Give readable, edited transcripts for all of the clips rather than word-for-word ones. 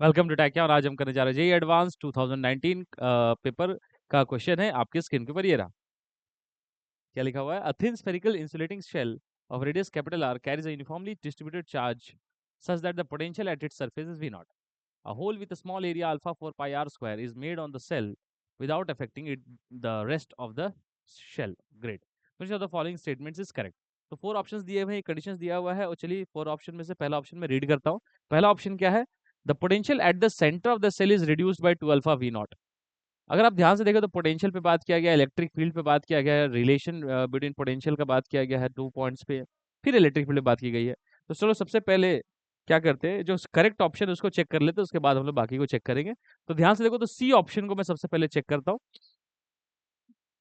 Welcome to टैक्या और आज हम करने जा रहे हैं जेई एडवांस 2019 पेपर का क्वेश्चन है। आपके स्क्रीन के ऊपर ये रहा। क्या लिखा हुआ है? A thin spherical insulating shell of radius capital R carries a uniformly distributed charge such that the potential at its surface is V naught. A hole with a small area alpha 4 pi r square is made on the cell without affecting it the rest of the shell. Great. Which of the following statements is correct? तो four options दिए हुए हैं, conditions दिया हुआ है और चलिए four option में से पहला ऑप्शन में रीड करता हूँ। पहला ऑप्शन क्या है? The potential at the centre of the shell is reduced by 2 alpha we naught. अगर आप ध्यान से देखें तो पोटेंशियल पे बात किया गया है, इलेक्ट्रिक फील्ड पे बात किया गया है, रिलेशन बिटवीन पोटेंशियल का बात किया गया है 2 पॉइंट्स पे, फिर इलेक्ट्रिक फील्ड पे बात की गई है। तो चलो सबसे पहले क्या करते हैं, जो करेक्ट ऑप्शन है उसको चेक कर लेते हैं, उसके बाद हम लोग बाकी को चेक करेंगे। तो ध्यान से देखो तो सी ऑप्शन को मैं सबसे पहले चेक करता हूँ।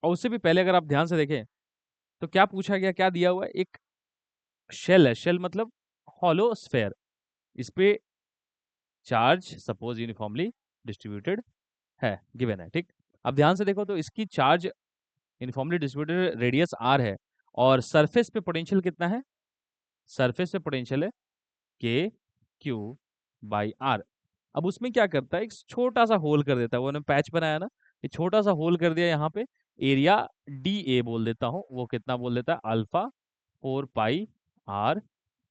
और उससे भी पहले अगर आप ध्यान से देखें तो क्या पूछा गया, क्या दिया हुआ है? एक शेल है, शेल मतलब हॉलो स्फेयर, इस पे चार्ज सपोज यूनिफॉर्मली डिस्ट्रीब्यूटेड है, गिवन है, ठीक। अब ध्यान से देखो तो इसकी charge uniformly distributed radius r है और सरफेस पे पोटेंशियल कितना है? सरफेस पे पोटेंशियल है के क्यू बाई आर। अब उसमें क्या करता है, एक छोटा सा होल कर देता है, वो ने पैच बनाया ना, ये छोटा सा होल कर दिया यहाँ पे। एरिया डी ए बोल देता हूँ, वो कितना बोल देता है? Alpha 4 pi r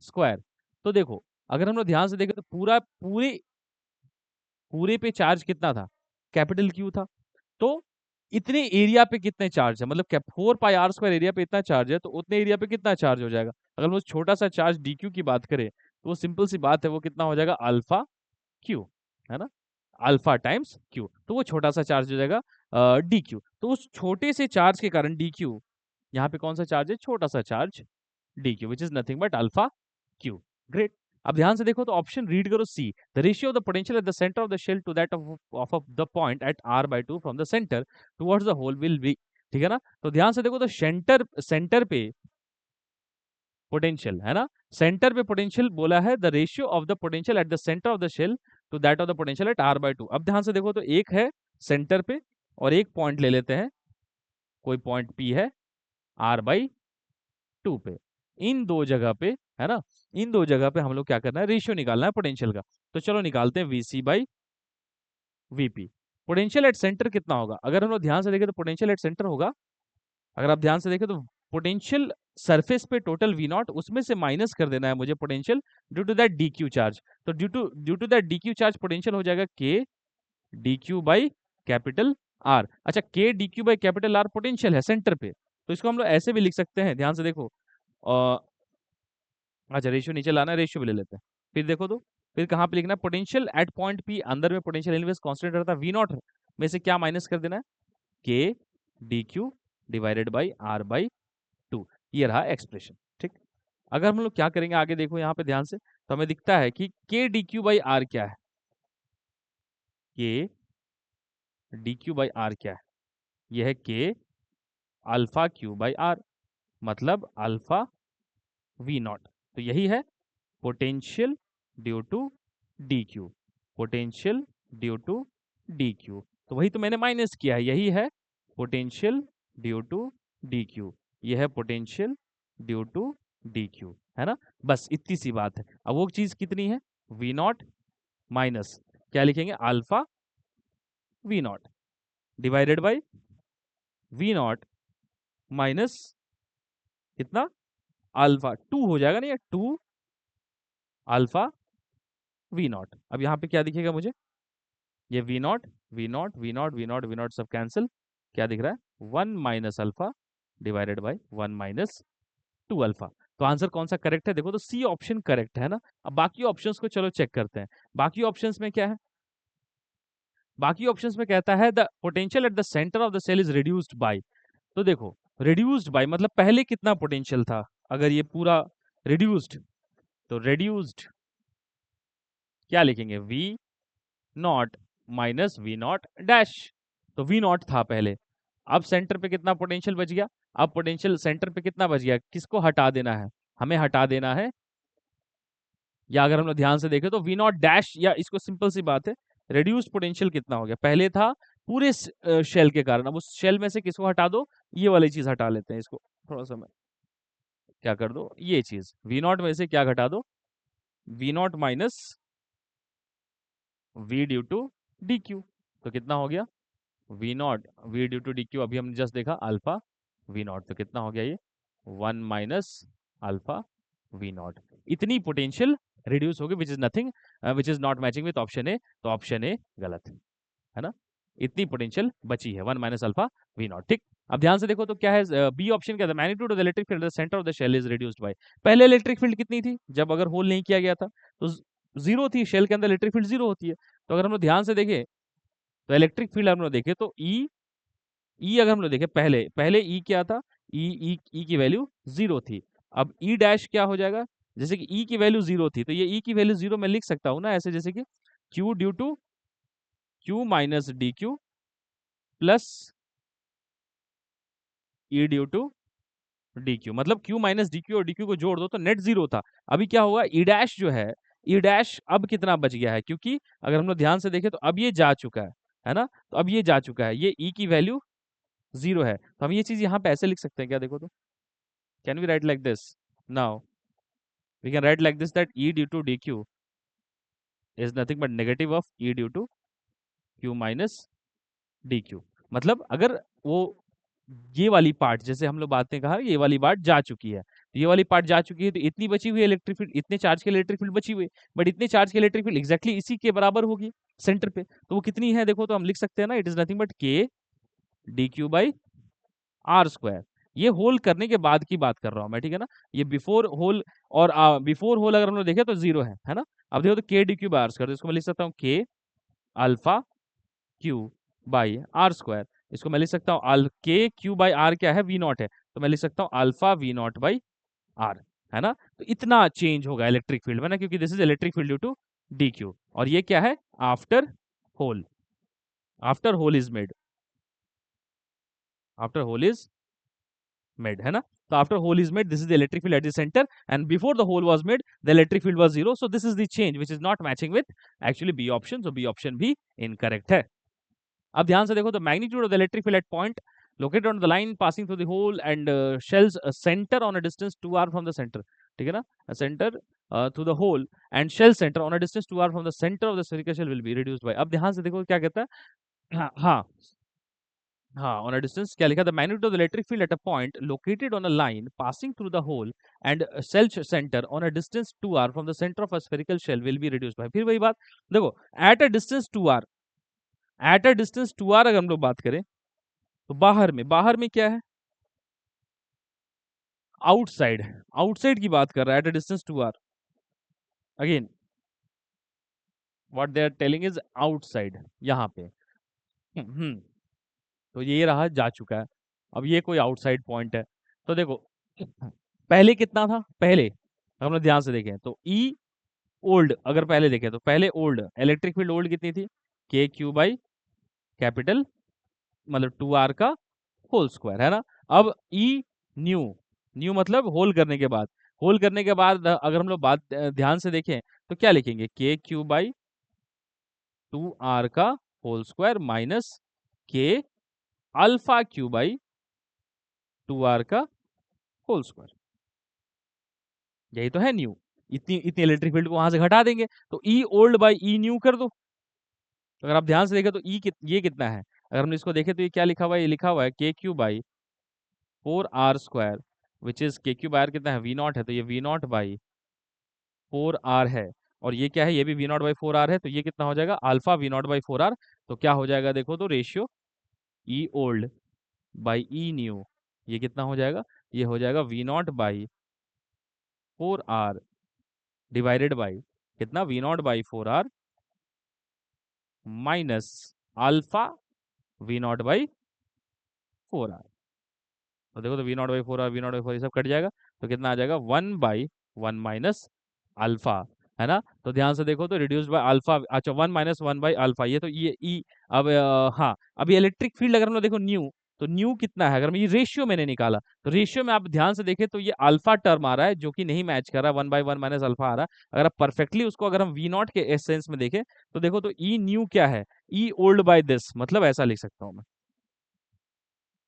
square. तो देखो अगर हम लोग ध्यान से देखें तो पूरा पूरे पूरे पे चार्ज कितना था? कैपिटल क्यू था। तो इतने एरिया पे कितने चार्ज है, मतलब क्या 4 पाई आर स्क्वायर एरिया पे इतना चार्ज है, तो उतने एरिया पे कितना चार्ज हो जाएगा? अगर हम उस छोटा सा चार्ज डी क्यू की बात करें तो वो सिंपल सी बात है, वो कितना हो जाएगा? अल्फा क्यू, है ना? अल्फा टाइम्स क्यू, तो वो छोटा सा चार्ज हो जाएगा डी क्यू। तो उस छोटे से चार्ज के कारण डी क्यू, यहाँ पे कौन सा चार्ज है? छोटा सा charge d q, which is nothing but alpha q. Great. अब ध्यान से देखो तो ऑप्शन रीड करो C, the ratio of the potential at the centre of the shell to that of the point at are by 2 from the centre towards the hole will be, ठीक है ना? तो ध्यान से देखो तो सेंटर सेंटर पे पोटेंशियल है ना, सेंटर पे पोटेंशियल बोला है, the ratio of the potential at the centre of the shell to that of the potential at are by 2। अब ध्यान से देखो तो एक है सेंटर पे और एक पॉइंट ले लेते हैं, कोई पॉइंट पी है आर बाई 2 पे। इन दो जगह पे, है ना, इन दो जगह पे हम लोग क्या करना है? रेशियो निकालना है पोटेंशियल का। तो चलो निकालते हैं VC by VP. Potential at centre कितना होगा? अगर हम लोग ध्यान से देखें तो पोटेंशियल एट सेंटर होगा, अगर आप ध्यान से देखें तो पोटेंशियल सरफेस पे टोटल वी नॉट, उसमें से माइनस कर देना है मुझे potential due to that d q charge. तो due to that d q charge potential हो जाएगा k d q by capital R. अच्छा, k d q by capital R potential है सेंटर पे, तो इसको हम लोग ऐसे भी लिख सकते हैं, ध्यान से देखो। अच्छा, रेशियो नीचे लाना है, रेशियो भी ले लेते हैं। फिर देखो तो फिर कहाँ पे लिखना है? पोटेंशियल एट पॉइंट पी, अंदर में पोटेंशियल एनीवेज कांस्टेंट रहता है, वी नॉट में से क्या माइनस कर देना है? K d q divided by r by 2। ये रहा एक्सप्रेशन, ठीक। अगर हम लोग क्या करेंगे आगे, देखो यहाँ पे ध्यान से, तो हमें दिखता है कि के डी क्यू बाई आर क्या है? K d q by are क्या है? यह है k alpha q by r, मतलब अल्फा वी नॉट। तो यही है potential due to d q, potential due to d q. तो वही तो मैंने माइनस किया है, यही है potential due to d q, यह है potential due to d q, है ना? बस इतनी सी बात है। अब वो चीज कितनी है? वी नॉट माइनस क्या लिखेंगे? Alpha we naught divided by v naught minus कितना? अल्फा 2 हो जाएगा ना, ये 2 अल्फा वी नॉट। अब यहाँ पे क्या दिखेगा मुझे? ये v naught v naught v naught v naught v naught सब कैंसिल, क्या दिख रहा है? 1 minus alpha divided by 1 minus 2 alpha. तो आंसर कौन सा करेक्ट है? देखो तो सी ऑप्शन करेक्ट है ना। अब बाकी ऑप्शंस को चलो चेक करते हैं। बाकी ऑप्शंस में क्या है? बाकी ऑप्शंस में कहता है the potential at the centre of the shell is reduced by. तो देखो रिड्यूस्ड बाय मतलब पहले कितना पोटेंशियल था? अगर ये पूरा रिड्यूस्ड, तो रिड्यूस्ड क्या लिखेंगे? V naught minus v naught dash. तो वी नॉट था पहले, अब सेंटर पे कितना पोटेंशियल बच गया? अब पोटेंशियल सेंटर पे कितना बच गया? किसको हटा देना है? हमें हटा देना है, या अगर हम लोग ध्यान से देखें तो वी नॉट डैश, या इसको सिंपल सी बात है, रिड्यूस पोटेंशियल कितना हो गया? पहले था पूरे शेल के कारण, अब उस शेल में से किसको हटा दो? ये वाली चीज हटा लेते हैं, इसको थोड़ा सा मैं क्या कर दो, ये चीज वी नॉट में से क्या घटा दो? V naught minus v due to d q. तो कितना हो गया v naught v due to d q, अभी हमने जस्ट देखा अल्फा v नॉट, तो कितना हो गया ये 1 माइनस अल्फा v नॉट। इतनी पोटेंशियल रिड्यूस होगी विच is nothing, which is not matching with option A, तो ऑप्शन ए गलत है ना। इतनी पोटेंशियल बची है 1 माइनस अल्फा वी नॉट। ठीक, अब ध्यान से देखो तो क्या है, बी ऑप्शन क्या था, magnitude of the electric field at the centre of the shell is reduced by. पहले इलेक्ट्रिक फील्ड कितनी थी जब अगर होल नहीं किया गया था, तो जीरो थी, शेल के अंदर इलेक्ट्रिक फील्ड जीरो होती है। तो अगर हम लोग ध्यान से देखें तो इलेक्ट्रिक फील्ड हम लोग देखें तो ई अगर हम लोग देखें पहले पहले ई क्या था, ई की वैल्यू जीरो थी। अब ई डैश क्या हो जाएगा, जैसे कि ई की वैल्यू जीरो थी तो ये ई की वैल्यू जीरो मैं लिख सकता हूँ ना ऐसे, जैसे कि q due to q minus d q plus E due to d q, मतलब क्यू माइनस डी क्यू और डी क्यू को जोड़ दो तो नेट जीरो था। अभी क्या होगा, ई डैश जो है, ई डैश अब कितना बच गया है, क्योंकि अगर हम लोग ध्यान से देखें तो अब ये जा चुका है ना, तो अब ये जा चुका है, ये ई की वैल्यू जीरो है, तो हम ये चीज यहाँ पे ऐसे लिख सकते हैं क्या, देखो तो can we write like this, now we can write like this that E due to d q is nothing but negative of E due to q minus d q. मतलब अगर वो ये वाली पार्ट, जैसे हम लोग बातें कहा ये वाली पार्ट जा चुकी है, तो ये वाली पार्ट जा चुकी है, तो इतनी बची हुई इलेक्ट्रिक फील्ड, इतने चार्ज के इलेक्ट्रिक फील्ड बची हुई, बट इतने चार्ज के इलेक्ट्रिक फील्ड एग्जैक्टली इसी के बराबर होगी सेंटर पे, तो वो कितनी है देखो, तो हम लिख सकते हैं ना, it is nothing but k d q by r square. ये होल करने के बाद की बात कर रहा हूं मैं, ठीक है ना, ये बिफोर होल, और बिफोर होल अगर हम लोग देखें तो जीरो है ना। अब देखो तो k d q by r square, तो इसको मैं लिख सकता हूँ k alpha q by r square. इसको मैं लिख सकता हूँ के क्यू बाई आर क्या है, वी नॉट है, तो मैं लिख सकता हूँ alpha we naught by r, है ना। तो इतना चेंज होगा इलेक्ट्रिक फील्ड में ना, क्योंकि this is electric field due to d q, और ये क्या है after hole, after hole is made, after hole is made, है ना। तो after hole is made, this is the electric field at the centre, and before the hole was made the electric field was zero, so this is the change which is not matching with actually B option, so B option भी incorrect है। अब ध्यान से देखो तो magnitude of the electric field eight point located on the line passing through the hole and shells a center on a distance 2r from the center, ठीक है ना, a center through the hole and shell center on a distance 2r from the center of the spherical shell will be reduced by। अब ध्यान से देखो क्या कहता है, हाँ हाँ हाँ, on a distance क्या लिखा, the magnitude of the electric field at a point located on a line passing through the hole and shell center on a distance 2r from the center of a spherical shell will be reduced by। फिर वही बात देखो, at a distance 2r, at a distance 2r अगर हम लोग बात करें तो बाहर में क्या है, आउटसाइड, आउटसाइड की बात कर रहा है, at a distance to r, again what they are telling is outside यहाँ पे। तो ये रहा जा चुका है, अब ये कोई आउटसाइड पॉइंट है। तो देखो पहले कितना था, पहले हम लोग ध्यान से देखें तो ई ओल्ड, अगर पहले देखें तो पहले ओल्ड इलेक्ट्रिक फील्ड ओल्ड कितनी थी, के क्यू बाई कैपिटल, मतलब 2r का होल स्क्वायर, है ना। अब ई न्यू, न्यू मतलब होल करने के बाद, होल करने के बाद अगर हम लोग बात ध्यान से देखें तो क्या लिखेंगे, के क्यू बाई 2r का होल स्क्वायर माइनस के अल्फा क्यू बाई 2r का होल स्क्वायर, यही तो है न्यू। इतनी इतनी इलेक्ट्रिक फील्ड को वहां से घटा देंगे तो ई ओल्ड बाई ई न्यू कर दो। अगर आप ध्यान से देखें तो ये कितना है, अगर हम इसको देखें तो ये क्या लिखा हुआ है, ये लिखा हुआ है k q by 4r square, which is के क्यू बाई आर कितना है, वी नॉट है, तो ये वी नॉट बाई 4r है, और ये क्या है, ये भी वी नॉट बाई 4r है, तो ये कितना हो जाएगा alpha V naught by 4r। तो क्या हो जाएगा देखो तो ratio E old by E new, ये कितना हो जाएगा, ये हो जाएगा V naught by 4r divided by कितना, V naught by 4r minus alpha we naught by 4r। तो देखो तो we naught by 4r V naught by 4 ये सब कट जाएगा, तो कितना आ जाएगा 1 बाई 1 माइनस अल्फा, है ना। तो ध्यान से देखो तो रिड्यूस बाय अल्फा, अच्छा 1 माइनस 1 बाई अल्फा, ये तो ये ई। अब हाँ, अब ये इलेक्ट्रिक फील्ड अगर हम लोग देखो न्यू, तो न्यू कितना है, अगर मैं ये रेशियो मैंने निकाला, तो रेशियो में आप ध्यान से देखें तो ये अल्फा टर्म आ रहा है जो कि नहीं मैच कर रहा है, 1 बाई 1 माइनस अल्फा आ रहा है। अगर आप परफेक्टली उसको अगर हम वी नॉट के एसेंस में देखें तो देखो तो ई न्यू क्या है, ई ओल्ड बाय दिस, मतलब ऐसा लिख सकता हूं मैं,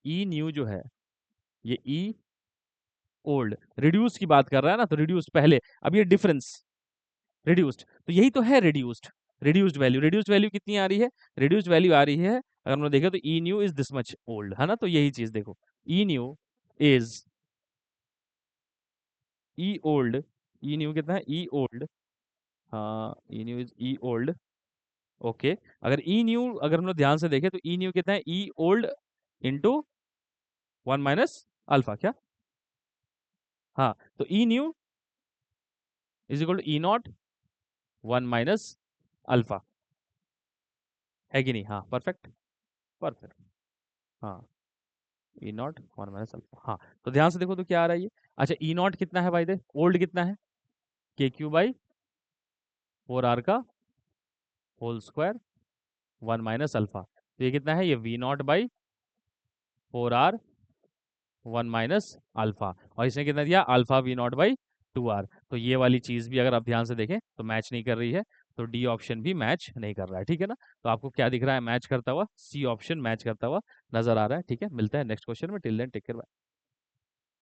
ई न्यू जो है ये ई ओल्ड, रिड्यूस की बात कर रहा है ना, तो रिड्यूस्ड पहले, अब ये डिफरेंस रिड्यूस्ड, तो यही तो है रिड्यूस्ड। रिड्यूस्ड वैल्यू कितनी आ रही है? रिड्यूस्ड वैल्यू आ रही है, अगर हम लोग देखें तो E new is this much old, है ना? तो यही चीज देखो, E new is E old, E new कितना है? ई ओल्ड, हाँ E new is E old, okay. अगर ई न्यू, अगर हम लोग ध्यान से देखें तो ई न्यू कितना है? E old into one minus alpha, क्या? हाँ, तो E new is equal to E naught one minus alpha, है कि नहीं? हाँ, परफेक्ट, परफेक्ट, हाँ, E naught one minus alpha, हाँ। तो ध्यान से देखो तो क्या आ रहा है ये? अच्छा, ई नॉट कितना है भाई? दे ओल्ड कितना है? K q by four r का whole square one minus alpha, तो ये कितना है? ये v naught by four r one minus alpha, और इसने कितना दिया? Alpha we naught by two r. तो ये वाली चीज भी अगर आप ध्यान से देखें तो मैच नहीं कर रही है, तो डी ऑप्शन भी मैच नहीं कर रहा है, ठीक है ना? तो आपको क्या दिख रहा है मैच करता हुआ? सी ऑप्शन मैच करता हुआ नजर आ रहा है, ठीक है? मिलता है नेक्स्ट क्वेश्चन में, till then take care, bye.